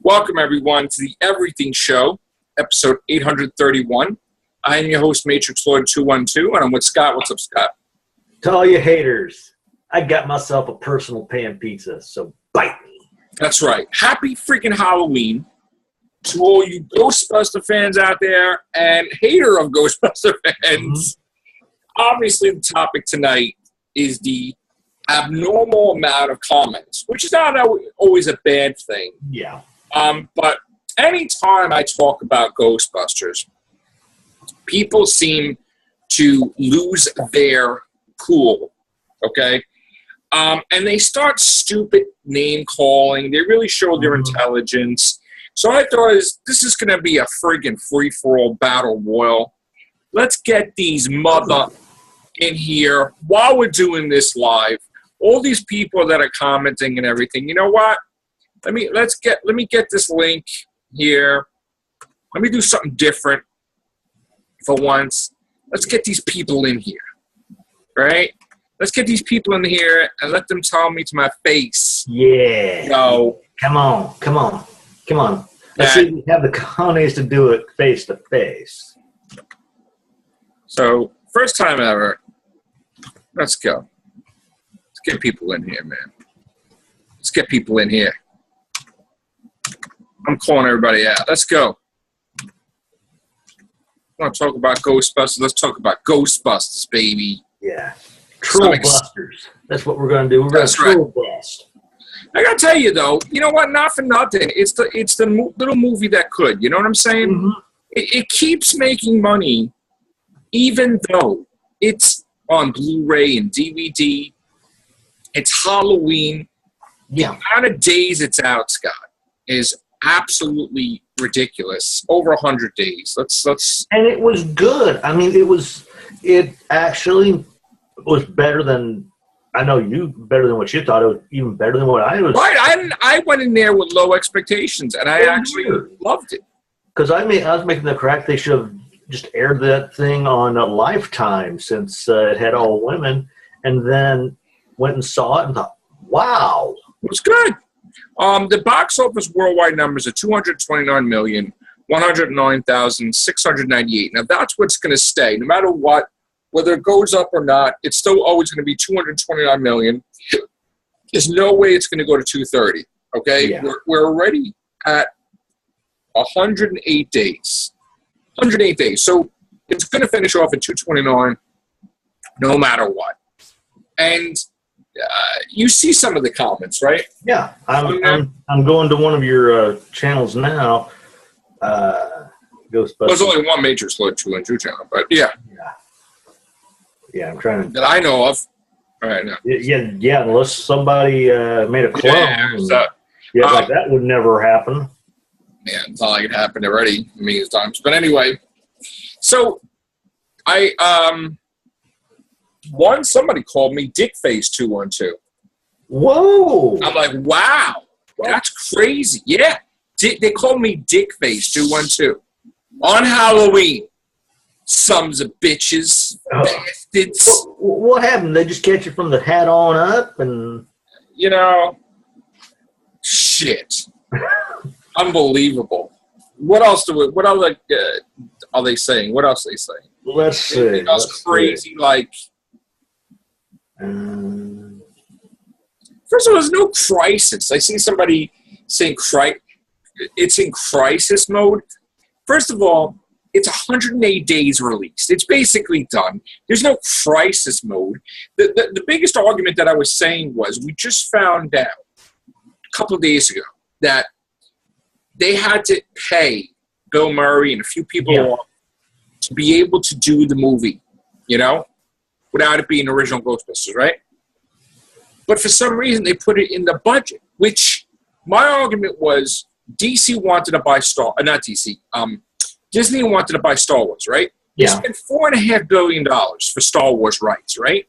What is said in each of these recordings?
Welcome, everyone, to the Everything Show, episode 831. I am your host, Matrix Lord 212, and I'm with Scott. What's up, Scott? To all you haters, I got myself a personal pan pizza, so bite me. That's right. Happy freaking Halloween to all you Ghostbuster fans out there and hater of Ghostbuster fans. Obviously, the topic tonight is the abnormal amount of comments, which is not always a bad thing. Yeah. But anytime I talk about Ghostbusters, people seem to lose their cool, okay? And they start stupid name-calling. They really show their intelligence. So I thought this is going to be a friggin' free-for-all battle royal. Let's get these mother in here while we're doing this live. All these people that are commenting and everything, you know what? Let me get this link here. Let me do something different for once. Let's get these people in here, right? Let's get these people in here and let them tell me to my face. Yeah. So, come on. Let's see if we have the cojones to do it face to face. So, first time ever. Let's go. Let's get people in here, man. Let's get people in here. I'm calling everybody out. Let's go. Want to talk about Ghostbusters? Let's talk about Ghostbusters, baby. Yeah. Troll Busters. That's what we're going to do. We're going to troll bust. I got to tell you, though, you know what? Not for nothing. It's the little movie that could. You know what I'm saying? Mm-hmm. It keeps making money, even though it's on Blu-ray and DVD. It's Halloween. Yeah. The amount of days it's out, Scott, is absolutely ridiculous. Over 100 days. Let's. And it was good. I mean, it actually was better than, I know better than what you thought. It was even better than what I was. Right. I went in there with low expectations, and I actually loved it. Because I was making the correct. They should have just aired that thing on a Lifetime since it had all women, and then went and saw it and thought, wow. It was good. The box office worldwide numbers are 229,109,698. Now, that's what's going to stay. No matter what, whether it goes up or not, it's still always going to be 229 million. There's no way it's going to go to 230, okay? Yeah. We're already at 108 days. 108 days. So it's going to finish off at 229 no matter what. And you see some of the comments, right? Yeah, I'm going to one of your channels now. Ghostbusters. There's only one Matrix Lord 212 channel, but yeah. Yeah, I'm trying to. That I know of. All right, now. Yeah. Unless somebody made a clone. Like that would never happen. Yeah, it's not like it happened already a million times. But anyway, so somebody called me Dickface 212. Whoa! I'm like, wow, that's crazy. Yeah, they called me Dickface 212 on Halloween. Sons of bitches, bastards. What happened? They just catch you from the hat on up, and shit, unbelievable. What else are they saying? What else are they saying? Let's see. Anything else crazy like? First of all, there's no crisis. I see somebody saying it's in crisis mode. First of all, it's 108 days released. It's basically done. There's no crisis mode. The biggest argument that I was saying was we just found out a couple of days ago that they had to pay Bill Murray and a few people off to be able to do the movie, without it being original Ghostbusters, right? But for some reason, they put it in the budget, which my argument was DC wanted to buy Disney wanted to buy Star Wars, right? Yeah. They spent $4.5 billion for Star Wars rights, right?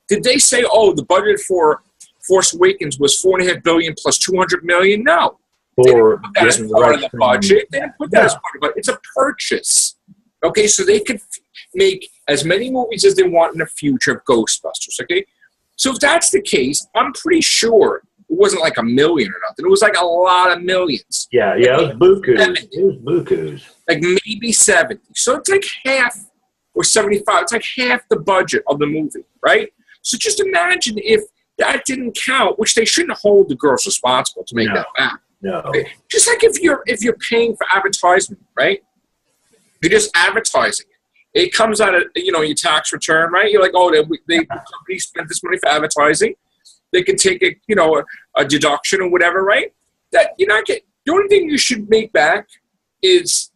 Did they say, the budget for Force Awakens was $4.5 billion plus $200 million? No. They didn't put that as part of the budget. They didn't put that as part of it. It's a purchase. Okay, so they could make as many movies as they want in the future of Ghostbusters, okay? So if that's the case, I'm pretty sure wasn't like a million or nothing. It was like a lot of millions. Yeah, it was bukus. It was bukus. Like maybe 70. So it's like half or 75. It's like half the budget of the movie, right? So just imagine if that didn't count, which they shouldn't hold the girls responsible to make that back. No. Right? Just like if you're paying for advertisement, right? You're just advertising it. It comes out of your tax return, right? You're like, oh, the company spent this money for advertising. They can take a deduction or whatever, right? That you're not getting. The only thing you should make back is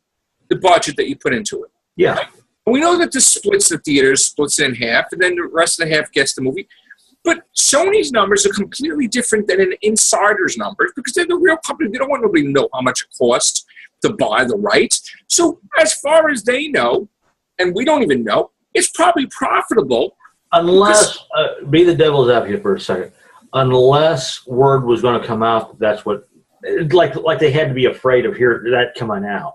the budget that you put into it. Yeah. Right? We know that this splits the theaters, splits in half, and then the rest of the half gets the movie. But Sony's numbers are completely different than an insider's numbers because they're the real company. They don't want nobody to know how much it costs to buy the rights. So as far as they know, and we don't even know, it's probably profitable. Unless, be the devil's advocate for a second, unless word was going to come out, that's what, like they had to be afraid of that coming out.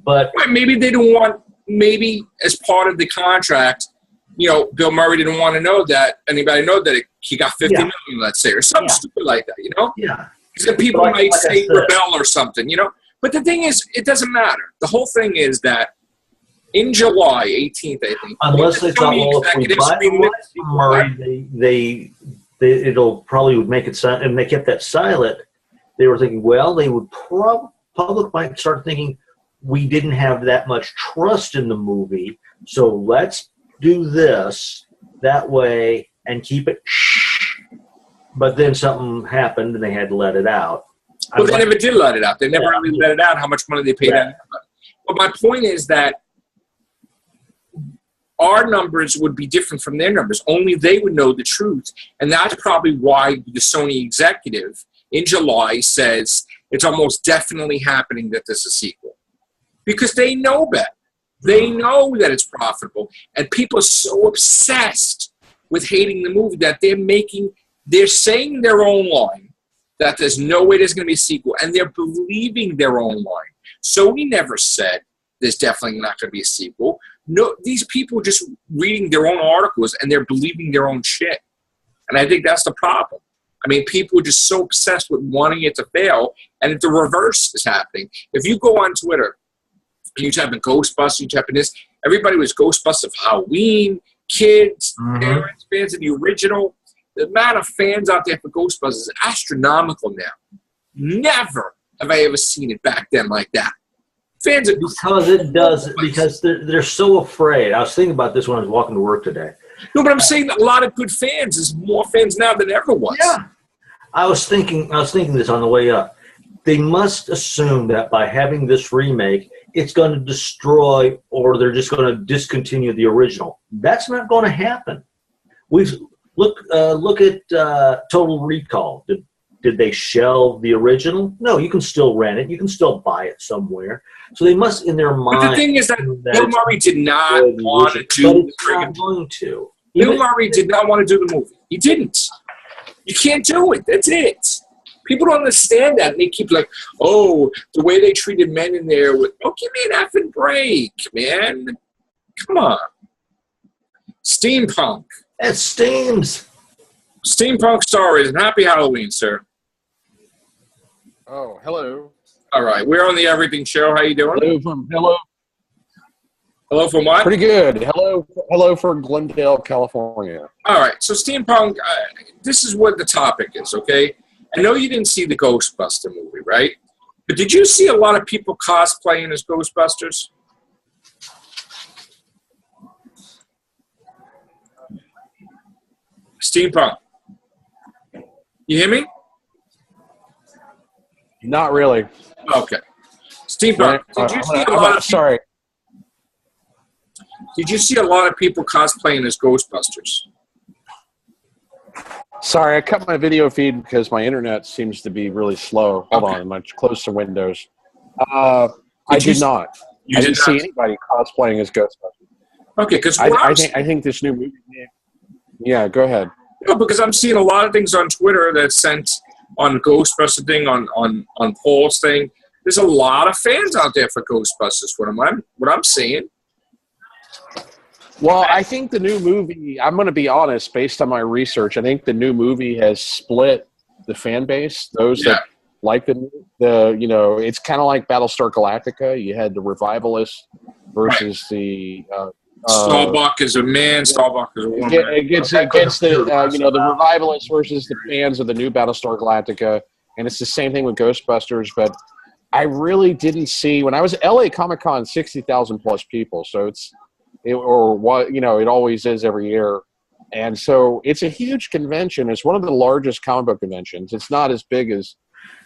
But maybe they don't want, maybe as part of the contract, Bill Murray didn't want to know that anybody know that he got $50 million, let's say, or something stupid like that, Yeah. Because then people might say rebel or something, But the thing is, it doesn't matter. The whole thing is that in July 18th, I think, unless they thought, well, if we buy the rights from Murray, it'll probably would make it silent, and they kept that silent. They were thinking, well, they would public might start thinking we didn't have that much trust in the movie, so let's do this that way and keep it. But then something happened, and they had to let it out. Well, they never did let it out. They never really let it out how much money they paid out. But my point is that our numbers would be different from their numbers. Only they would know the truth. And that's probably why the Sony executive in July says it's almost definitely happening that there's a sequel. Because they know better. They know that it's profitable. And people are so obsessed with hating the movie that they're saying their own line, that there's no way there's going to be a sequel, and they're believing their own line. Sony never said there's definitely not going to be a sequel. No, these people are just reading their own articles, and they're believing their own shit. And I think that's the problem. I mean, people are just so obsessed with wanting it to fail, and the reverse is happening. If you go on Twitter, and you type in Ghostbusters, you type in this, everybody was Ghostbusters for Halloween, kids, parents, fans of the original. The amount of fans out there for Ghostbusters is astronomical now. Never have I ever seen it back then like that. Fans are because they're so afraid. I was thinking about this when I was walking to work today. No, but I'm saying that a lot of good fans. There's more fans now than ever was. Yeah. I was thinking this on the way up. They must assume that by having this remake, it's going to destroy, or they're just going to discontinue the original. That's not going to happen. Look at Total Recall. Did they shelve the original? No, you can still rent it. You can still buy it somewhere. So they must, in their mind. But the thing is that Bill Murray did not want to do the friggin' movie. Bill Murray did not want to do the movie. He didn't. You can't do it. That's it. People don't understand that, and they keep like, oh, the way they treated men in there. Oh, give me an effing break, man. Come on. Steampunk. It steams. Steampunk Starraisin. Happy Halloween, sir. Oh, hello. All right, we're on the Everything Show. How you doing? Hello. Hello from what? Pretty good. Hello from Glendale, California. All right, so Steampunk, this is what the topic is, okay? I know you didn't see the Ghostbuster movie, right? But did you see a lot of people cosplaying as Ghostbusters? Steampunk. You hear me? Not really. Okay. Steampunk, did you see a lot of people cosplaying as Ghostbusters? Sorry, I cut my video feed because my internet seems to be really slow. Hold on, I'm much close to Windows. I did not. I didn't see anybody cosplaying as Ghostbusters. Okay, because I think this new movie. Yeah, go ahead. No, because I'm seeing a lot of things on Twitter that sent on Ghostbuster thing, on Paul's thing. There's a lot of fans out there for Ghostbusters. What I'm seeing. Well, I think the new movie, I'm going to be honest, based on my research, I think the new movie has split the fan base, those Yeah. that like the it's kind of like Battlestar Galactica. You had the revivalists versus the Starbuck is a man, Starbuck is a woman. Against the the revivalists versus the fans of the new Battlestar Galactica, and it's the same thing with Ghostbusters. But I really didn't see when I was at LA Comic Con, 60,000 plus people. So it always is every year. And so it's a huge convention. It's one of the largest comic book conventions. It's not as big as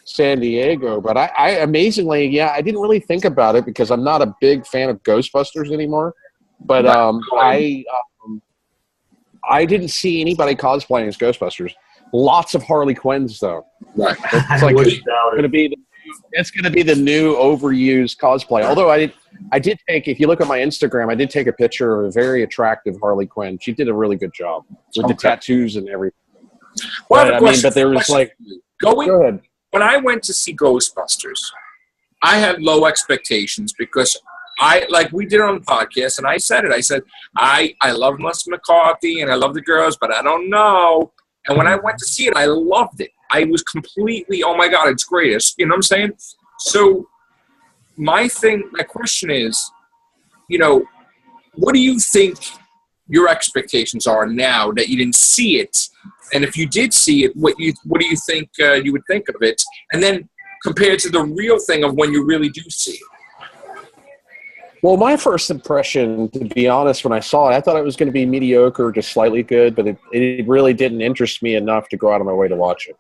San Diego, but I amazingly, I didn't really think about it because I'm not a big fan of Ghostbusters anymore. But I didn't see anybody cosplaying as Ghostbusters. Lots of Harley Quinns though. Right. It's like it's going to be the new overused cosplay. Although I did take, if you look at my Instagram, I did take a picture of a very attractive Harley Quinn. She did a really good job with the tattoos and everything. Well, but there was like, go ahead. When I went to see Ghostbusters, I had low expectations because we did on the podcast, and I said it. I said, I love Melissa McCarthy and I love the girls, but I don't know. And when I went to see it, I loved it. I was completely, oh my God, it's great. You know what I'm saying? So my question is, what do you think your expectations are now that you didn't see it? And if you did see it, what do you think you would think of it? And then compared to the real thing of when you really do see it. Well, my first impression, to be honest, when I saw it, I thought it was going to be mediocre, just slightly good, but it really didn't interest me enough to go out of my way to watch it.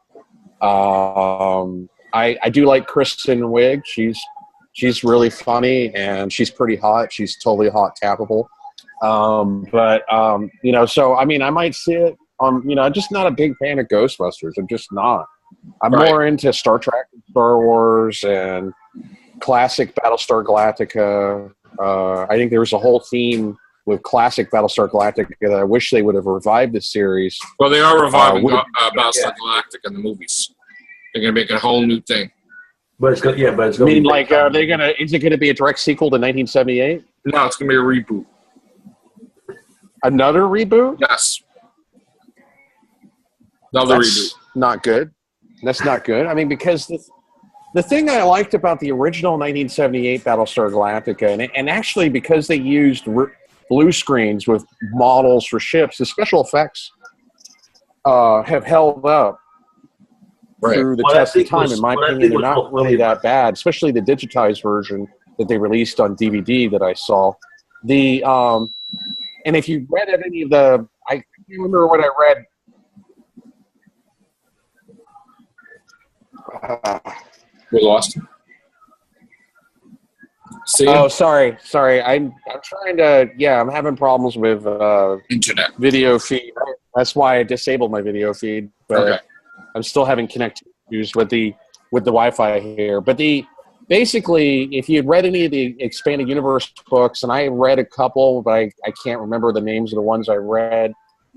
I do like Kristen Wiig. She's really funny, and she's pretty hot. She's totally hot tappable. So, I mean, I might see it. I'm just not a big fan of Ghostbusters. I'm just not. I'm more into Star Trek, Star Wars, and classic Battlestar Galactica. I think there was a whole theme with classic Battlestar Galactica that I wish they would have revived the series. Well, they are reviving Battlestar Galactica in the movies. They're going to make a whole new thing. But it's going to is it going to be a direct sequel to 1978? No, it's going to be a reboot. Another reboot? Yes. Another reboot. Not good. That's not good. I mean, because the thing I liked about the original 1978 Battlestar Galactica, and actually because they used blue screens with models for ships, the special effects have held up through the test of time. In my opinion, they're not really that bad, especially the digitized version that they released on DVD that I saw. And if you read any of I can't remember what I read. We lost him. See? Oh, sorry. I'm trying to. Yeah, I'm having problems with internet video feed. That's why I disabled my video feed. But I'm still having connectivity issues with the Wi-Fi here. But basically, if you had read any of the Expanded Universe books, and I read a couple, but I can't remember the names of the ones I read.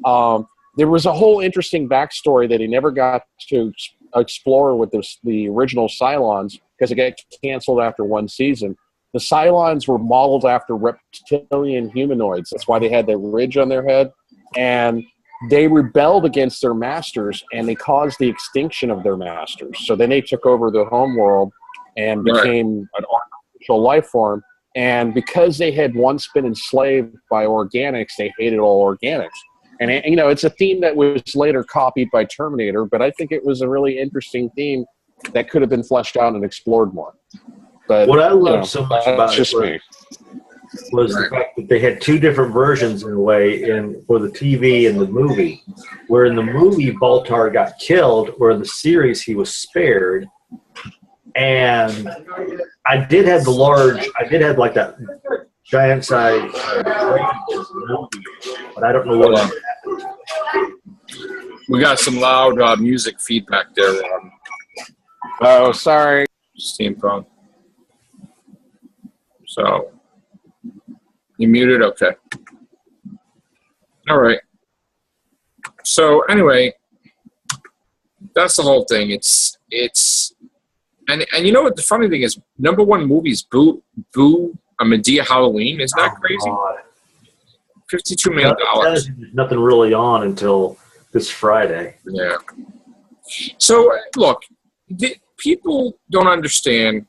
There was a whole interesting backstory that he never got to explore with the original Cylons because it got canceled after one season. The Cylons were modeled after reptilian humanoids. That's why they had that ridge on their head. And they rebelled against their masters, and they caused the extinction of their masters. So then they took over the homeworld and became an artificial life form. And because they had once been enslaved by organics, they hated all organics. And it's a theme that was later copied by Terminator, but I think it was a really interesting theme that could have been fleshed out and explored more. But what I loved so much about it was Right. the fact that they had two different versions in a way for the TV and the movie. Where in the movie, Baltar got killed, where in the series, he was spared. And I did have like that giant size movie, but I don't know what happened. We got some loud music feedback there. Oh, sorry. Steampunk. So, you muted? Okay. All right. So, anyway, that's the whole thing. It's and you know what the funny thing is? Number one movie is Boo a Medea Halloween. Isn't that crazy? God. $52 million. There's nothing really on until this Friday. Yeah. So, look, people don't understand.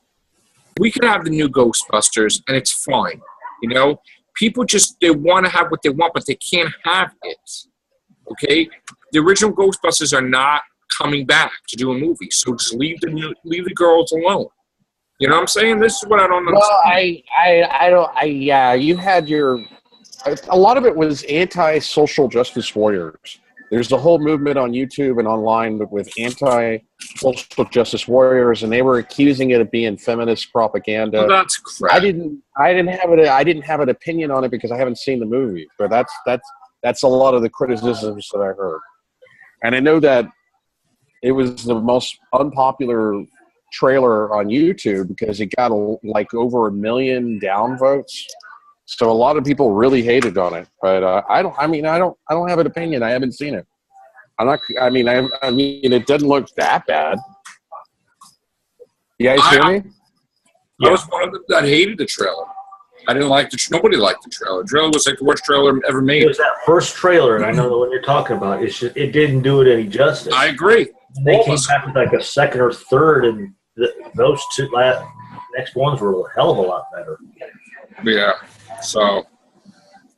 We could have the new Ghostbusters, and it's fine. You know, people they want to have what they want, but they can't have it. Okay, the original Ghostbusters are not coming back to do a movie, so just leave the girls alone. You know what I'm saying? This is what I don't understand. Well, yeah, you had a lot of it was anti-social justice warriors. There's a whole movement on YouTube and online with anti-social justice warriors, and they were accusing it of being feminist propaganda. Well, that's crap. I didn't have an opinion on it because I haven't seen the movie, but that's a lot of the criticisms that I heard. And I know that it was the most unpopular trailer on YouTube because it got like over 1 million downvotes. So a lot of people really hated on it, but I don't have an opinion. I haven't seen it. I mean, it doesn't look that bad. You guys hear me? I was one of them that hated the trailer. I didn't like nobody liked the trailer. The trailer was like the worst trailer ever made. It was that first trailer, and I know the one you're talking about. It didn't do it any justice. I agree. They came back with like a second or third, and those two next ones were a hell of a lot better. Yeah. So,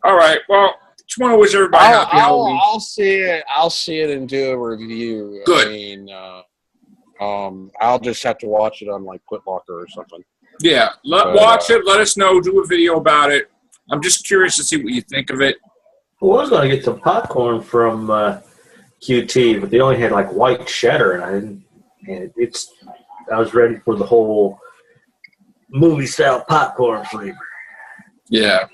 all right. Well, just want to wish everybody happy Halloween. I'll see it and do a review. Good. I mean, I'll just have to watch it on like Putlocker or something. Yeah. Watch it. Let us know. Do a video about it. I'm just curious to see what you think of it. I was going to get some popcorn from QT, but they only had like white cheddar, and I was ready for the whole movie style popcorn flavor. Yeah.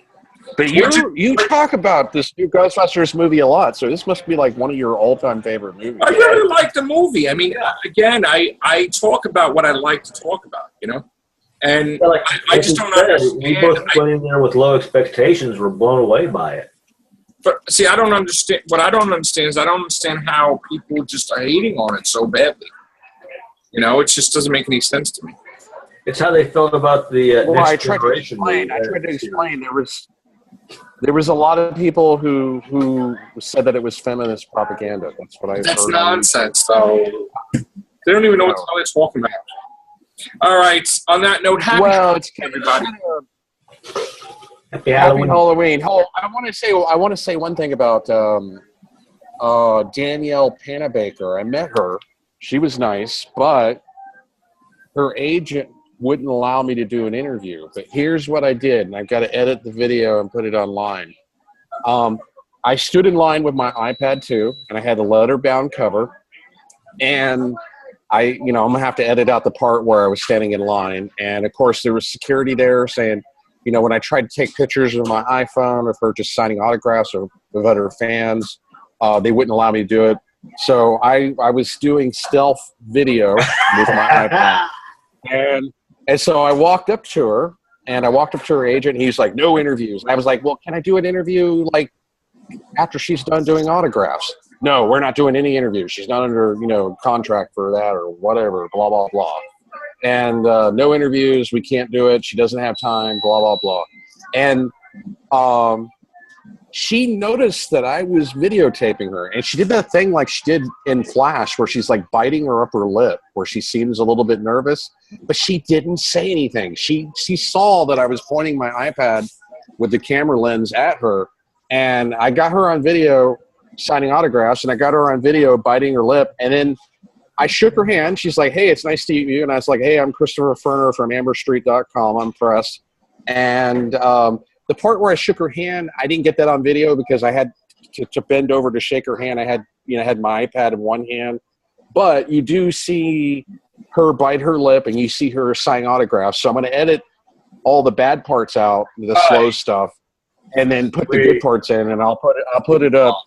But you talk about this new Ghostbusters movie a lot, so this must be like one of your all-time favorite movies. I really like the movie. I mean, again, I talk about what I like to talk about, you know? And I just don't understand. We both went in there with low expectations. We're blown away by it. But see, I don't understand. What I don't understand is I don't understand how people just are hating on it so badly. You know, it just doesn't make any sense to me. It's how they felt about the next generation. I tried to explain. There was a lot of people who said that it was feminist propaganda. That's what I heard. That's nonsense, though. They don't even know what the hell they're talking about. All right. On that note, happy everybody. Happy Halloween. I want to say one thing about Danielle Panabaker. I met her. She was nice, but her agent wouldn't allow me to do an interview. But here's what I did, and I've got to edit the video and put it online. I stood in line with my iPad too, and I had the leather-bound cover. And I'm gonna have to edit out the part where I was standing in line. And of course, there was security there saying, when I tried to take pictures with my iPhone of her just signing autographs or with other fans, they wouldn't allow me to do it. So I was doing stealth video with my iPad. And so I walked up to her, and I walked up to her agent, and he's like, no interviews. And I was like, well, can I do an interview, like, after she's done doing autographs? No, we're not doing any interviews. She's not under, contract for that or whatever, blah, blah, blah. And no interviews. We can't do it. She doesn't have time, blah, blah, blah. And she noticed that I was videotaping her, and she did that thing like she did in Flash where she's like biting her upper lip, where she seems a little bit nervous, but she didn't say anything. She saw that I was pointing my iPad with the camera lens at her, and I got her on video signing autographs, and I got her on video biting her lip, and then I shook her hand. She's like, hey, it's nice to meet you. And I was like, hey, I'm Christopher Ferner from AmberStreet.com. I'm press. And the part where I shook her hand, I didn't get that on video because I had to bend over to shake her hand. I had, had my iPad in one hand. But you do see her bite her lip, and you see her sign autographs. So I'm going to edit all the bad parts out, the slow stuff, and then put the good parts in, and I'll put it up.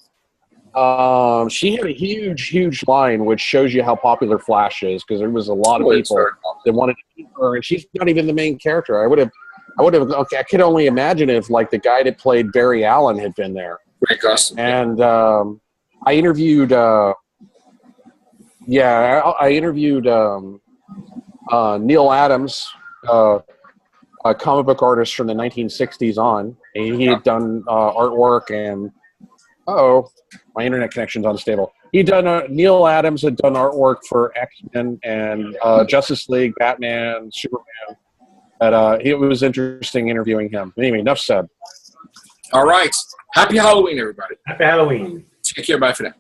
She had a huge line, which shows you how popular Flash is, because there was a lot of people that wanted to meet her, and she's not even the main character. I could only imagine if, like, the guy that played Barry Allen had been there. Great costume. And I interviewed, Neil Adams, a comic book artist from the 1960s on. And he had done artwork and, my internet connection's unstable. he done Neil Adams had done artwork for X-Men and Justice League, Batman, Superman. But it was interesting interviewing him. Anyway, enough said. All right. Happy Halloween, everybody. Happy Halloween. Take care. Bye for now.